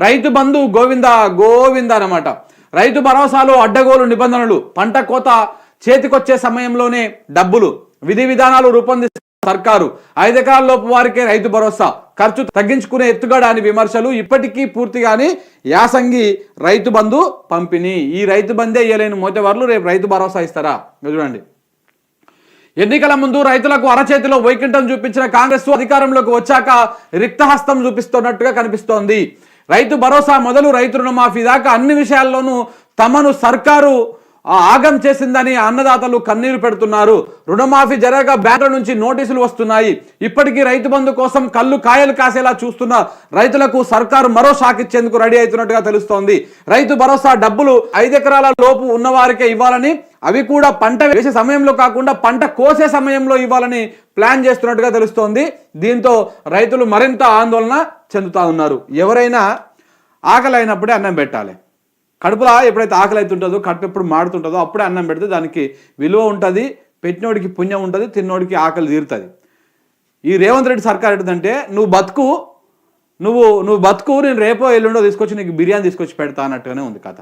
రైతు బంధు గోవింద గోవింద అన్నమాట. రైతు భరోసాలో అడ్డగోలు నిబంధనలు, పంట కోత చేతికొచ్చే సమయంలోనే డబ్బులు, విధి విధానాలు రూపొందిస్తున్న సర్కారు, 5 ఎకరాల లోపు వారికే రైతు భరోసా, ఖర్చు తగ్గించుకునే ఎత్తుగడ అని విమర్శలు. ఇప్పటికీ పూర్తిగాని యాసంగి రైతు బంధు పంపిణీ. ఈ రైతు బందే ఇయ్యలేని మోతేవార్లు రేపు రైతు భరోసా ఇస్తారా? చూడండి, ఎన్నికల ముందు రైతులకు అరచేతిలో వైకుంఠం చూపించిన కాంగ్రెస్ అధికారంలోకి వచ్చాక రిక్తహస్తం చూపిస్తున్నట్టుగా కనిపిస్తోంది. రైతు భరోసా మొదలు రైతు రుణమాఫీ దాకా అన్ని విషయాల్లోనూ తమను సర్కారు ఆగం చేసిందని అన్నదాతలు కన్నీరు పెడుతున్నారు. రుణమాఫీ జరగక బ్యాంకుల నుంచి నోటీసులు వస్తున్నాయి. ఇప్పటికీ రైతు బంధు కోసం కళ్ళు కాయలు కాసేలా చూస్తున్న రైతులకు సర్కారు మరో షాక్ ఇచ్చేందుకు రెడీ అవుతున్నట్టుగా తెలుస్తోంది. రైతు భరోసా డబ్బులు 5 ఎకరాల లోపు ఉన్నవారికే ఇవ్వాలని, అవి కూడా పంట వేసే సమయంలో కాకుండా పంట కోసే సమయంలో ఇవ్వాలని ప్లాన్ చేస్తున్నట్టుగా తెలుస్తోంది. దీంతో రైతులు మరింత ఆందోళన చెందుతా ఉన్నారు. ఎవరైనా ఆకలి అయినప్పుడే అన్నం పెట్టాలి. కడుపులో ఎప్పుడైతే ఆకలి అవుతుంటుందో, కడుపు ఎప్పుడు మాడుతుంటుందో అప్పుడే అన్నం పెడితే దానికి విలువ ఉంటుంది, పెట్టినోడికి పుణ్యం ఉంటుంది, తిన్నోడికి ఆకలి తీరుతుంది. ఈ రేవంత్ రెడ్డి సర్కార్ ఏంటంటే నువ్వు బతుకు నేను రేపో ఎల్లుండో తీసుకొచ్చి నీకు బిర్యానీ తీసుకొచ్చి పెడతా అన్నట్టుగానే ఉంది కథ.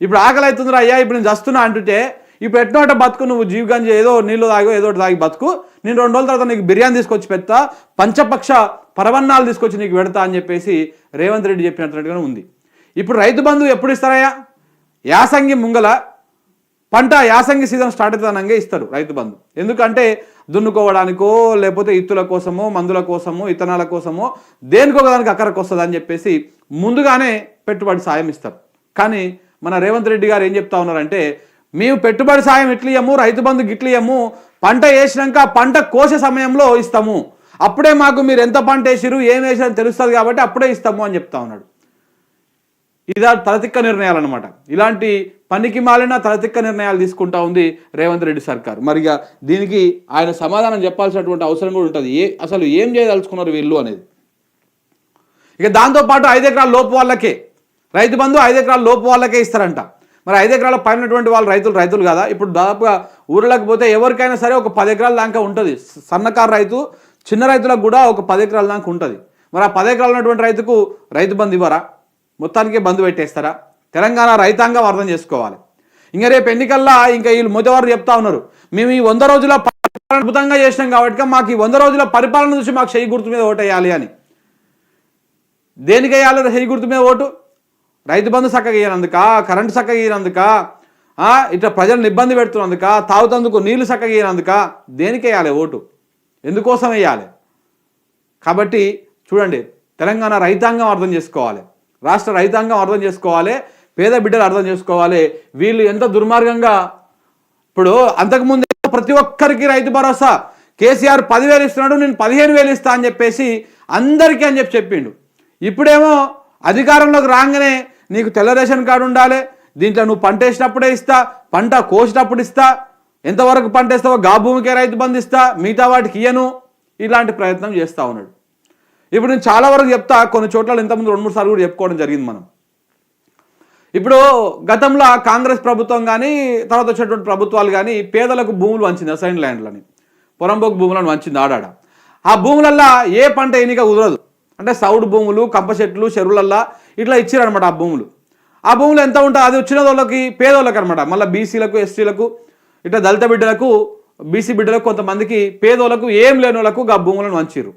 ఇప్పుడు ఆకలి అవుతుందిరా అయ్యా, ఇప్పుడు నేను చస్తున్నా అంటుంటే ఇప్పుడు ఎట్నోట బతుకు, నువ్వు జీవిగంజి ఏదో నీళ్ళు తాగో ఏదో తాగి బతుకు, నేను 2 రోజుల తర్వాత నీకు బిర్యానీ తీసుకొచ్చి పెడతా, పంచపక్ష పరవన్నాలు తీసుకొచ్చి నీకు పెడతా అని చెప్పేసి రేవంత్ రెడ్డి చెప్పినట్టుగానే ఉంది. ఇప్పుడు రైతు బంధు ఎప్పుడు ఇస్తారయ్యా? యాసంగి ముంగల పంట యాసంగి సీజన్ స్టార్ట్ అవుతానంగా ఇస్తారు రైతు బంధు. ఎందుకంటే దున్నుకోవడానికో లేకపోతే ఇత్తుల కోసమో మందుల కోసమో ఇత్తనాల కోసమో దేనికో దానికి అక్కడికి వస్తుంది అని చెప్పేసి ముందుగానే పెట్టుబడి సాయం ఇస్తారు. కానీ మన రేవంత్ రెడ్డి గారు ఏం చెప్తా ఉన్నారంటే, మేము పెట్టుబడి సాయం ఇట్లియము, రైతు బంధు గిట్లియము, పంట వేసినాక పంట కోసే సమయంలో ఇస్తాము, అప్పుడే మాకు మీరు ఎంత పంట వేసిరు ఏం వేసారని తెలుస్తుంది కాబట్టి అప్పుడే ఇస్తాము అని చెప్తా ఉన్నాడు. ఇదా తలతిక్క నిర్ణయాలు అనమాట. ఇలాంటి పనికి మాలిన తలతిక్క నిర్ణయాలు తీసుకుంటా ఉంది రేవంత్ రెడ్డి సర్కార్. మరిగా దీనికి ఆయన సమాధానం చెప్పాల్సినటువంటి అవసరం కూడా ఉంటుంది. అసలు ఏం చేయదలుచుకున్నారు వీళ్ళు అనేది. ఇక దాంతోపాటు 5 ఎకరాల లోపు వాళ్ళకే రైతు బంధు 5 ఎకరాల లోపు వాళ్ళకే ఇస్తారంట. మరి 5 ఎకరాల పైనటువంటి వాళ్ళు రైతులు కదా. ఇప్పుడు దాదాపుగా ఊర్లకు పోతే ఎవరికైనా సరే ఒక 10 ఎకరాల దాకా ఉంటుంది. సన్నకారు రైతు, చిన్న రైతులకు కూడా ఒక 10 ఎకరాల దాకా ఉంటుంది. మరి ఆ 10 ఎకరాలు ఉన్నటువంటి రైతుకు రైతు బంధు ఇవ్వరా? మొత్తానికే బంధు పెట్టేస్తారా? తెలంగాణ రైతాంగం అర్థం చేసుకోవాలి. ఇంకా రేపు ఎన్నికల్లా ఇంకా వీళ్ళు మొదటివారు చెప్తా ఉన్నారు, మేము ఈ 100 రోజుల పరిపాలన అద్భుతంగా చేసినాం కాబట్టి మాకు ఈ 100 రోజుల పరిపాలన చూసి మాకు చెయ్యి గుర్తు మీద ఓటు వేయాలి అని. దేనికి వేయాలి చెయ్యి గుర్తు మీద ఓటు? రైతు బంధు చక్కగా ఇయ్యనందుక, కరెంటు చక్కగా ఇయ్యనందుక, ఇట్లా ప్రజలను ఇబ్బంది పెడుతున్నందుక, తాగుతందుకు నీళ్లు చక్కగా ఇయ్యనందుక, దేనికి వేయాలి ఓటు? ఎందుకోసం వేయాలి? కాబట్టి చూడండి, తెలంగాణ రైతాంగం అర్థం చేసుకోవాలి, రాష్ట్ర రైతాంగం అర్థం చేసుకోవాలి, పేద బిడ్డలు అర్థం చేసుకోవాలి. వీళ్ళు ఎంత దుర్మార్గంగా, ఇప్పుడు అంతకుముందు ప్రతి ఒక్కరికి రైతు భరోసా కేసీఆర్ 10,000 ఇస్తున్నాడు, నేను 15,000 ఇస్తా అని చెప్పేసి అందరికీ అని చెప్పిండు. ఇప్పుడేమో అధికారంలోకి రాగానే నీకు తెల్ల రేషన్ కార్డు ఉండాలి, దీంట్లో నువ్వు పంట వేసినప్పుడే ఇస్తా, పంట కోసినప్పుడు ఇస్తా, ఎంతవరకు పంట వేస్తావో గా భూమికే రైతు బంధు ఇస్తా, మిగతా వాటికి ఇయ్యను, ఇలాంటి ప్రయత్నం చేస్తూ ఉన్నాడు. ఇప్పుడు నేను చాలా వరకు చెప్తా, కొన్ని చోట్ల ఇంతకుముందు 2-3 సార్లు కూడా చెప్పుకోవడం జరిగింది మనం. ఇప్పుడు గతంలో కాంగ్రెస్ ప్రభుత్వం కానీ తర్వాత వచ్చేటువంటి ప్రభుత్వాలు కానీ పేదలకు భూములు వంచింది, అసైన్ ల్యాండ్లని, పొరంబోకు భూములను వంచింది ఆడాడ. ఆ భూములల్లా ఏ పంట ఎన్నిక కుదరదు, అంటే సౌడు భూములు, కంప చెట్లు, చెరువులల్లా ఇట్లా ఇచ్చారనమాట. ఆ భూములు ఎంత ఉంటుంది అది వచ్చిన వాళ్ళకి పేదోళ్ళకి అనమాట. మళ్ళీ బీసీలకు, ఎస్టీలకు, ఇట్లా దళిత బిడ్డలకు, బీసీ బిడ్డలకు, కొంతమందికి పేదోళ్ళకు, ఏం లేని వాళ్ళకు ఆ భూములను వంచిరు.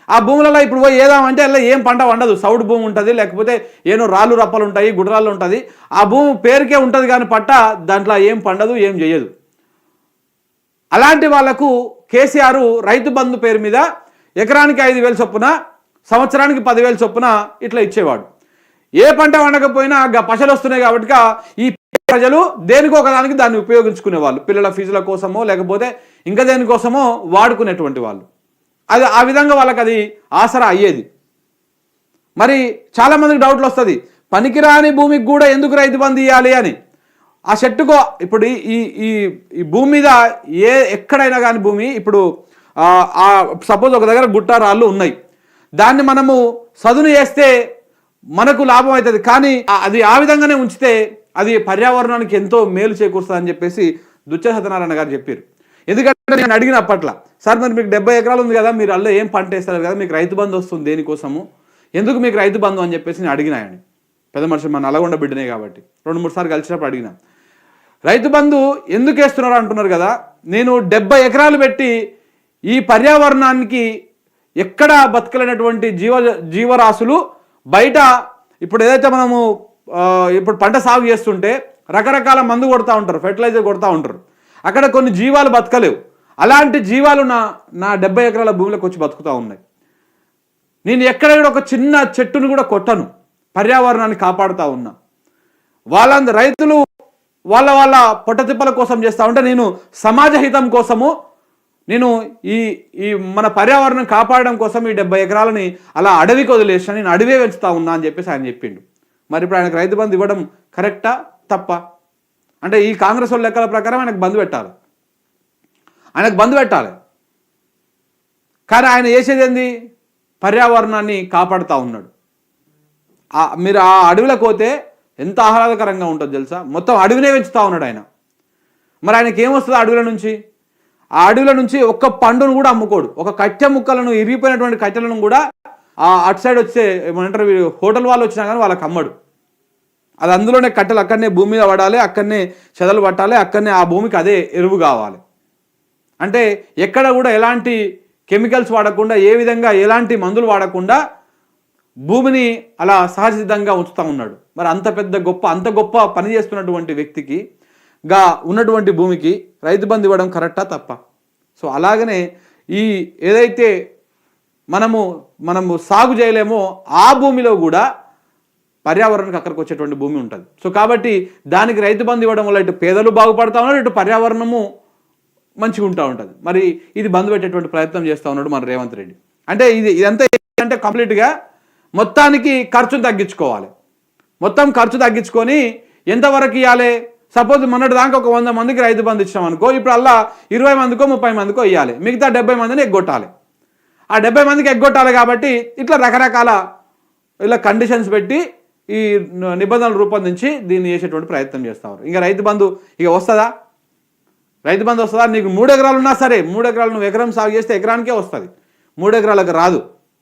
ఆ భూములలో ఇప్పుడు పోయి ఏదామంటే అలా ఏం పంట వండదు, సౌడు భూమి ఉంటుంది, లేకపోతే ఏనో రాళ్ళు రప్పలు ఉంటాయి, గుడ్రాళ్ళు ఉంటుంది. ఆ భూమి పేరుకే ఉంటుంది కానీ పట్ట దాంట్లో ఏం పండదు, ఏం చేయదు. అలాంటి వాళ్లకు కేసీఆర్ రైతు బంధు పేరు మీద ఎకరానికి 5,000 చొప్పున, సంవత్సరానికి 10,000 చొప్పున ఇట్లా ఇచ్చేవాడు. ఏ పంట వండకపోయినా పశలు వస్తున్నాయి కాబట్టి ఈ ప్రజలు దేనికో ఒకదానికి దాన్ని ఉపయోగించుకునే వాళ్ళు, పిల్లల ఫీజుల కోసమో లేకపోతే ఇంకా దేనికోసమో వాడుకునేటువంటి వాళ్ళు. అది ఆ విధంగా వాళ్ళకి అది ఆసరా అయ్యేది. మరి చాలామందికి డౌట్లు వస్తుంది, పనికిరాని భూమికి కూడా ఎందుకు రైతు బంధు ఇవ్వాలి అని. ఆ చెట్టుకో ఇప్పుడు ఈ భూమి మీద ఎక్కడైనా కానీ భూమి ఇప్పుడు సపోజ్ ఒక దగ్గర గుట్ట రాళ్ళు ఉన్నాయి, దాన్ని మనము సదును చేస్తే మనకు లాభం అవుతుంది, కానీ అది ఆ విధంగానే ఉంచితే అది పర్యావరణానికి ఎంతో మేలు చేకూరుస్తుంది అని చెప్పేసి దుచ్చ సత్యనారాయణ గారు చెప్పారు. ఎందుకంటే నేను అడిగిన అప్పట్లో, సార్ మరి మీకు 70 ఎకరాలు ఉంది కదా, మీరు అల్ల ఏం పంట వేస్తారు కదా, మీకు రైతు బంధు వస్తుంది దేనికోసము, ఎందుకు మీకు రైతు బంధు అని చెప్పేసి నేను అడిగిన ఆయన, పెద్ద మనిషి మన నల్గొండ బిడ్డనే కాబట్టి 2-3 సార్లు కలిసినప్పుడు అడిగిన. రైతు బంధు ఎందుకు వేస్తున్నారు అంటున్నారు కదా. నేను 70 ఎకరాలు పెట్టి ఈ పర్యావరణానికి ఎక్కడ బతకలేనటువంటి జీవరాశులు బయట ఇప్పుడు ఏదైతే మనము ఇప్పుడు పంట సాగు చేస్తుంటే రకరకాల మందు కొడతా ఉంటారు, ఫెర్టిలైజర్ కొడతా ఉంటారు, అక్కడ కొన్ని జీవాలు బతకలేవు. అలాంటి జీవాలు నా 70 ఎకరాల భూమిలోకి వచ్చి బతుకుతూ ఉన్నాయి. నేను ఎక్కడ కూడా ఒక చిన్న చెట్టును కూడా కొట్టను, పర్యావరణాన్ని కాపాడుతూ ఉన్నా. రైతులు వాళ్ళ పొట్టతిప్పల కోసం చేస్తూ ఉంటే నేను సమాజ హితం కోసము నేను ఈ మన పర్యావరణం కాపాడడం కోసం ఈ 70 ఎకరాలని అలా అడవికి వదిలేసిన, నేను అడవే పెంచుతా ఉన్నా అని చెప్పేసి ఆయన చెప్పిండు. మరి ఇప్పుడు ఆయనకు రైతు బంధు ఇవ్వడం కరెక్టా తప్ప? అంటే ఈ కాంగ్రెస్ వాళ్ళ లెక్కల ప్రకారం ఆయనకు బంధు పెట్టాలి, కానీ ఆయన చేసేది ఏంది? పర్యావరణాన్ని కాపాడుతూ ఉన్నాడు. మీరు ఆ అడవిలోకి పోతే ఎంత ఆహ్లాదకరంగా ఉంటుందో తెలుసా, మొత్తం అడవినే పెంచుతూ ఉన్నాడు ఆయన. మరి ఆయనకి ఏమొస్తుంది అడవుల నుంచి? ఆ అడవుల నుంచి ఒక్క పండును కూడా అమ్ముకోడు, ఒక కట్టె ముక్కలను ఇరిగిపోయినటువంటి కట్టెలను కూడా అటు సైడ్ వచ్చే ఏమంటారు హోటల్ వాళ్ళు వచ్చినా కానీ వాళ్ళకి అమ్మడు. అది అందులోనే కట్టెలు అక్కడనే భూమి మీద పడాలి, అక్కడనే చెదలు పట్టాలి, అక్కడనే ఆ భూమికి అదే ఎరువు కావాలి. అంటే ఎక్కడ కూడా ఎలాంటి కెమికల్స్ వాడకుండా, ఏ విధంగా ఎలాంటి మందులు వాడకుండా భూమిని అలా సహజసిద్ధంగా ఉంచుతూ ఉన్నాడు. మరి అంత గొప్ప పని చేస్తున్నటువంటి వ్యక్తికి ఉన్నటువంటి భూమికి రైతు బంధు ఇవ్వడం కరెక్టా తప్ప? సో అలాగనే ఏదైతే మనము సాగు చేయలేమో ఆ భూమిలో కూడా పర్యావరణానికి అక్కడికి వచ్చేటువంటి భూమి ఉంటుంది. సో కాబట్టి దానికి రైతు బంధు ఇవ్వడం వల్ల ఇటు పేదలు బాగుపడతా ఉన్నారు, ఇటు పర్యావరణము మంచిగా ఉంటా ఉంటుంది. మరి ఇది బంధు పెట్టేటువంటి ప్రయత్నం చేస్తూ ఉన్నాడు మన రేవంత్ రెడ్డి. అంటే ఇదంతా అంటే కంప్లీట్గా మొత్తానికి ఖర్చును తగ్గించుకోవాలి. మొత్తం ఖర్చు తగ్గించుకొని ఎంతవరకు ఇవ్వాలి? సపోజ్ మొన్నటి దాకా ఒక 100 మందికి రైతు బంధు ఇచ్చాం అనుకో, ఇప్పుడు అలా 20 మందికో 30 మందికో ఇవ్వాలి, మిగతా 70 మందిని ఎగ్గొట్టాలి. ఆ 70 మందికి ఎగ్గొట్టాలి కాబట్టి ఇట్లా రకరకాల ఇలా కండిషన్స్ పెట్టి ఈ నిబంధనలు రూపొందించి దీన్ని చేసేటువంటి ప్రయత్నం చేస్తారు. ఇంకా రైతు బంధు వస్తుందా? రైతు బంధు వస్తుందా? నీకు 3 ఎకరాలు ఉన్నా సరే, 3 ఎకరాలు నువ్వు ఎకరం సాగు చేస్తే ఎకరానికే వస్తుంది, 3 ఎకరాలకు రాదు.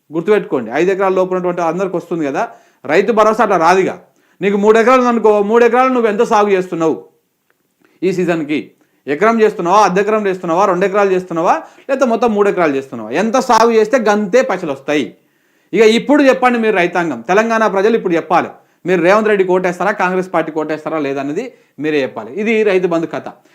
గుర్తుపెట్టుకోండి, 5 ఎకరాల లోపు ఉన్నటువంటి అందరికి వస్తుంది కదా. రైతు భరోసా అట్లా రాదుగా. నీకు 3 ఎకరాలు అనుకో, 3 ఎకరాలు నువ్వు ఎంత సాగు చేస్తున్నావు ఈ సీజన్కి? ఎకరం చేస్తున్నావా, అర్ధ ఎకరం చేస్తున్నావా, 2 ఎకరాలు చేస్తున్నావా, లేకపోతే మొత్తం 3 ఎకరాలు చేస్తున్నావా? ఎంత సాగు చేస్తే గంతే పైసలు వస్తాయి. ఇక ఇప్పుడు చెప్పండి మీరు రైతాంగం, తెలంగాణ ప్రజలు ఇప్పుడు చెప్పాలి, మీరు రేవంత్ రెడ్డి కోటేస్తారా, కాంగ్రెస్ పార్టీ కోటేస్తారా లేదన్నది మీరే చెప్పాలి. ఇది రైతు బంధు కథ.